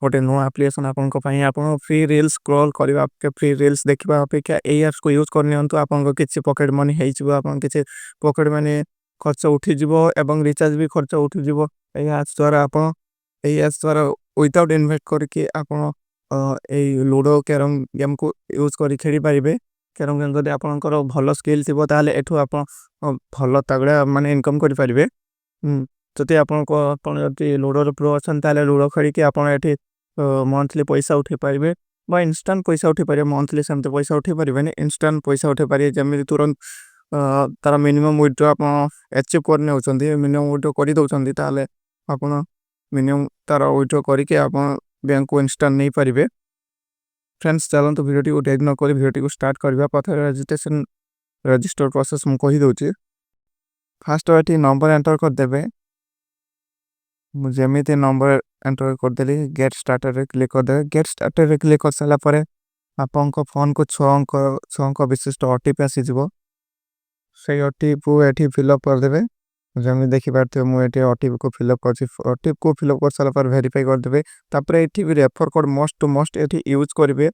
गोटे नुआ एप्लिकेशन आपन फ्री रील्स स्क्रॉल करबा फ्री रील्स देखबा अपेक्षा एई ऐप्स को यूज करनी हंतु आपन किछि पॉकेट मनी हेइ जिवो आपन किछि पॉकेट मनी खर्च उठी जिवो एवं रिचार्ज भी खर्च उठी जिवो एई ऐप्स द्वारा आपन एई ऐप्स द्वारा विदाउट इन्वेस्ट करके आपन एई लूडो कैरम गेम को यूज करी खेली पारिबे कैरम गेम जदि आपनकर भलो स्किल थिबो ताले एठु आपन भलो तगड़ा माने इनकम करि पारिबे जति आपन जति लूडो रो प्रो अछन ताले लूडो खेली के आपन एठी मंथली पैसा उठे पारिबे बा इंस्टेंट पैसा उठे पारिबे मंथली सेमते पैसा उठे पारिबे ने इंस्टेंट पैसा उठे पारिबे जेमि तुरंत तारा मिनिमम विथड्रॉ आपन अचीव करने होचंदी मिनिमम विथड्रॉ करि दोचंदी ताले आपन मिनिमम तारा विथड्रॉ करि के आपन बैंक को इंस्टेंट नहीं पारिबे फ्रेंड्स चलन तो वीडियो को टेक न करी वीडियो को स्टार्ट करबा पथर रजिस्ट्रेशन रजिस्टर प्रोसेस मु कहि दोची फर्स्ट एठी नंबर एंटर कर देबे मु जेमिति नंबर एंटर कर देली गेट स्टार्टर रे क्लिक कर देबे गेट स्टार्टर रे क्लिक कर साला परे आपन को फोन को 6 अंक विशिष्ट ओटीपी आसी जिवो से ओटीपी को एठी फिल अप कर देबे जमी देखि पारते मु एठी ओटीपी को फिल अप करछि ओटीपी को फिल अप कर साला पर वेरीफाई कर देबे तापरे एठी भी refer code most to most एठी यूज करबे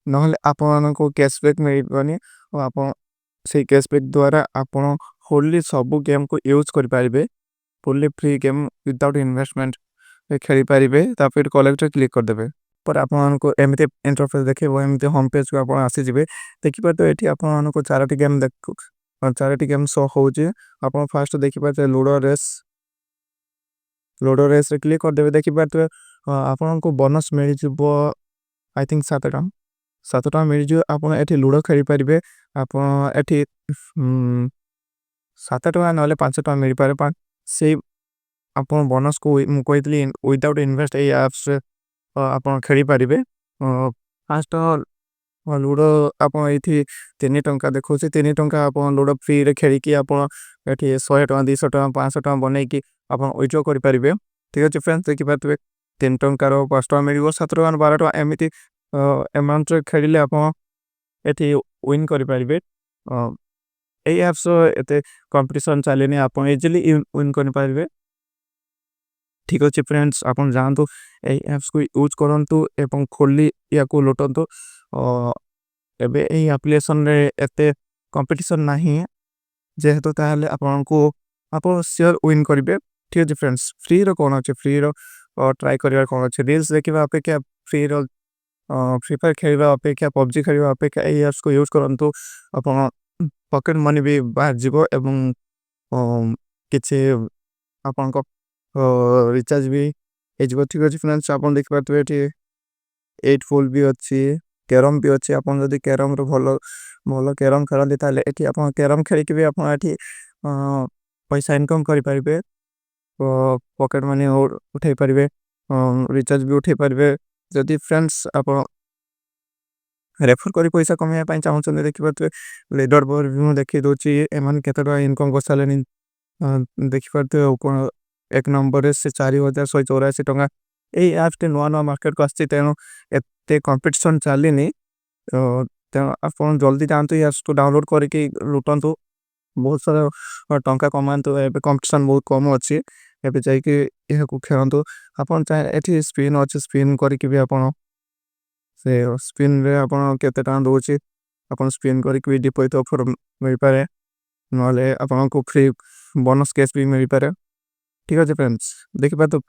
नहले आपन को कैशबैक मिलबनी और आपन से कैशबैक द्वारा आपन होली सब गेम को यूज कर पारिबे fully free game without investment खेली पारिबे तापर कलेक्टर क्लिक कर देबे पर आपन को एमिते इंटरफेस देखे वो एमिते होम पेज को आपन आसी जिबे देखि पारते एठी आपन को चारटी गेम देख चारटी गेम शो होजे आपन फर्स्ट देखि पारते लूडो रेस रे क्लिक कर देबे देखि पारते आपन को बोनस मिल जिवो आई थिंक 7 टा मिल जिवो आपन एठी लूडो खेली पारिबे आपन एठी 7 टा नले 5 टा मिल पारे से आपन बोनस को मु कहितली विदाउट इन्वेस्ट ए ऐप्स आपन खेली पारिबे फर्स्ट लूडो आपन एठी 3 टंका देखो से 3 टंका आपन लूडो फ्री रे खेली कि आपन एठी 100 टका 200 टका 500 टका बनै कि आपन विथड्रॉ करि पारिबे ठीक अछि फ्रेंड्स देखि पातबे 3 टंका रो 5 टका मिलिबो 7 टका 12 टका एमिति अमाउंट रे खेलिले आपन एठी विन करि पारिबे ए ऐप्स एते कंपटीशन चलेनी आपन इजीली विन करि पारिबे ठीक अछि फ्रेंड्स आपन जानतो ए ऐप्स को यूज करंतु एवं खोली या को लोटंतु एबे ए एप्लीकेशन रे एते कंपटीशन नाही जेहेतु ताले आपन को आपन शेयर विन करिबे ठीक अछि फ्रेंड्स फ्री रो कोन अछि फ्री रो ट्राई करिवा कोन अछि रील्स देखिबा अपेक्षा फ्री रो फ्री फायर खेलिबा अपेक्षा पबजी खेलिबा अपेक्षा ए ऐप्स को यूज करंतु आपन पॉकेट मनी भी बाहर जीवो एवं किछि आपन को रिचार्ज भी एजबो ठीक अछि फ्रेंड्स आपन देख पारते एठी 8 फुल भी अछि कैरम भी अछि आपन जदी कैरम रो भलो भलो कैरम खेलंदी ताले एठी आपन कैरम खेली के भी आपन एठी पैसा इनकम करि पारिबे पॉकेट मनी और उठाई पारिबे रिचार्ज भी उठाई पारिबे जदी फ्रेंड्स आपन रेफर करी पैसा कमाया पाई चाहू चंदे देखि पारते लीडर बोर्ड भी मु देखि दोची एमान केतटा इनकम कर सालेनी देखि पारते एक नंबर से 4184 टंका ए ऐप्स ते नुआ नुआ मार्केट को आछि तेनो एते कंपटीशन चालिनी तेनो आपन जल्दी जानतो ऐप्स को डाउनलोड करके लुटंतु बहुत सारा टंका कमांतु एबे कंपटीशन बहुत कम अछि एबे जाई के एहा को खेलंतु आपन चाहे एठी स्पिन अछि स्पिन करके भी आपन से स्पिन रे आपन केते टाइम दोछि आपन स्पिन करके भी डिपॉजिट ऑफर मिल पारे नले आपन को फ्री बोनस कैश भी मिल पारे ठीक अछि फ्रेंड्स देखि पातो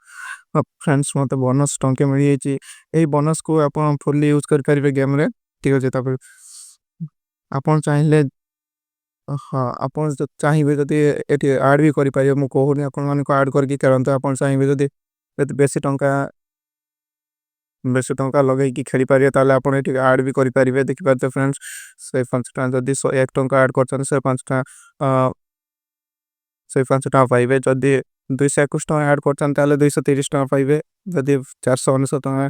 फ्रेंड्स मते बोनस टंके मिली छि एई बोनस को आपन फुल्ली यूज कर परिबे गेम रे ठीक अछि तापर आपन चाहिले हां आपन चाहिबे जदी एठी ऐड भी करि पारिबे मु कहूनी आपन माने को ऐड करके करंत आपन चाहिबे जदी बेसी टंका लगाई कि खेली पारिबे ताले आपन एठी ऐड भी करि पारिबे देखि पातो फ्रेंड्स से 5 टका जदी 1 टंका ऐड करछन से 5 टका से 5 टका पाइबे जदी 221 टका ऐड करछन ताले 230 टका पाइबे जदी 419 टका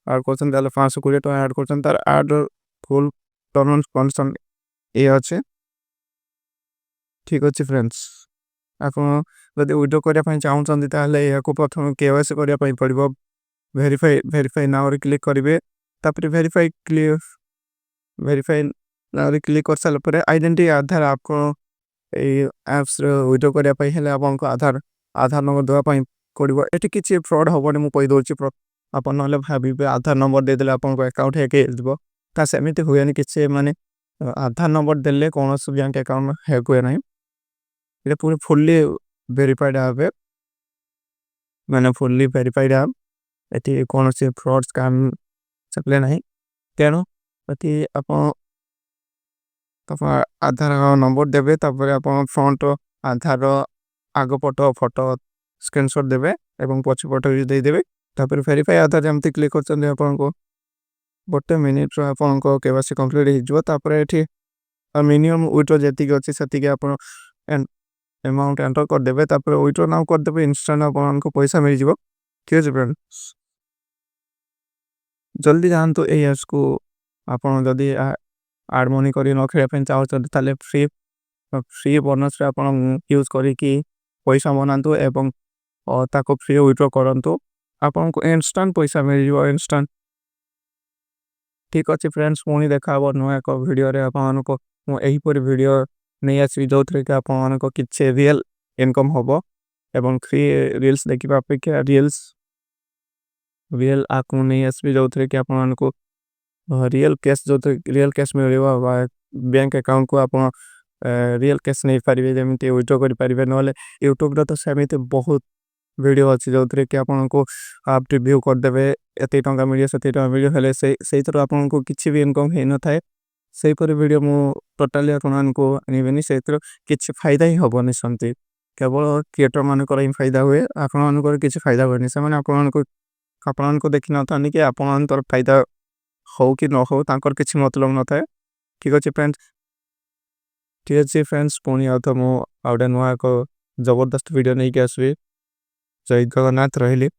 ऐड करछन ताले 520 टका ऐड करछन तार add full term and condition ए अछि ठीक अछि फ्रेंड्स आपन जदी विड्रॉ करिया पई चाहू चंदी ताले याको प्रथम केवाईसी करिया पई पड़िबो वेरीफाई नाउ रे क्लिक करिवे तापर वेरीफाई नाउ रे क्लिक कर साल परे आइडेंटिटी आधार आपको ए ऐप्स रे विड्रॉ करिया पई हेले आपन को आधार नंबर दवा पई पड़िबो एठी किछि फ्रॉड होबोनी मु कहि दोछि अपन नहले भाबे आधार नंबर दे देले आपन को अकाउंट हैक हे जइबो ता सेमिति होयनि किछि माने आधार नंबर देले कोनोस बैंक अकाउंट हैक होय नाही एटा पूरी फुल्ली वेरीफाइड आबे माने फुल्ली वेरीफाइड आब एटी कोनोस फ्रॉड स्कैम चकले नाही तेनो अति अपन आधार नंबर देबे तापरे अपन फ्रंट आधार आगो फोटो स्क्रीनशॉट देबे एवं पछ फोटो भी दे देबे तापरे वेरीफाई आधार जमती क्लिक करछन अपन को बटे मिनिट रो अपन को केवासी कंप्लीट हि जबो तापरे एठी मिनिमम विथड्रॉ जेति के अछि सेति के अपन अमाउंट एंटर कर देबे तापरे विथड्रॉ नाउ कर देबे इंस्टेंट अपन को पैसा मिल जबो ठीक है फ्रेंड्स जल्दी जान तो ए एस को अपन जदी एड मनी करी न खेले पेन चाहो ताले फ्री बोनस रे अपन यूज करी कि पैसा बनांतु एवं ताको फ्री विथड्रॉ करंतु आपन को इंस्टेंट पैसा मिल जबो इंस्टेंट ठीक अछि फ्रेंड्स मोनी देखाबो नो एक वीडियो रे आपन को मो एही पर वीडियो नै आसी जोथरे के आपन को किछे रियल इनकम होबो एवं फ्री रील्स देखिबा अपेक्षा रियल आकु नै आसी जोथरे के आपन को रियल कैश जोथरे रियल कैश में रेवा बैंक अकाउंट को आपन रियल कैश नै पारिबे जेमिति विथड्रॉ करि पारिबे नले YouTube रो तो सेमिति बहुत वीडियो अच्छी जोथरे कि आपन को आप रिव्यू कर देबे एते टंका मिलियो सेते टंका मिलियो हेले सेही तरह आपन को किछि भी इनकम हे न थाए सेही पर वीडियो मु टोटली आपन को आनिबेनी सेही तरह किछि फायदा ही होबोनी संति केवल क्रिएटर माने को ही फायदा हुए आपन को किछि फायदा होनी से माने आपन को देखि न थानी कि आपन तर फायदा हो कि न हो तांकर किछि मतलब न थाए ठीक अछि फ्रेंड्स ठीक अछि फ्रेंड्स पुनी आउत मु आउडन वा को जबरदस्त वीडियो नै के आसबे जय जगन्नाथ रहिले।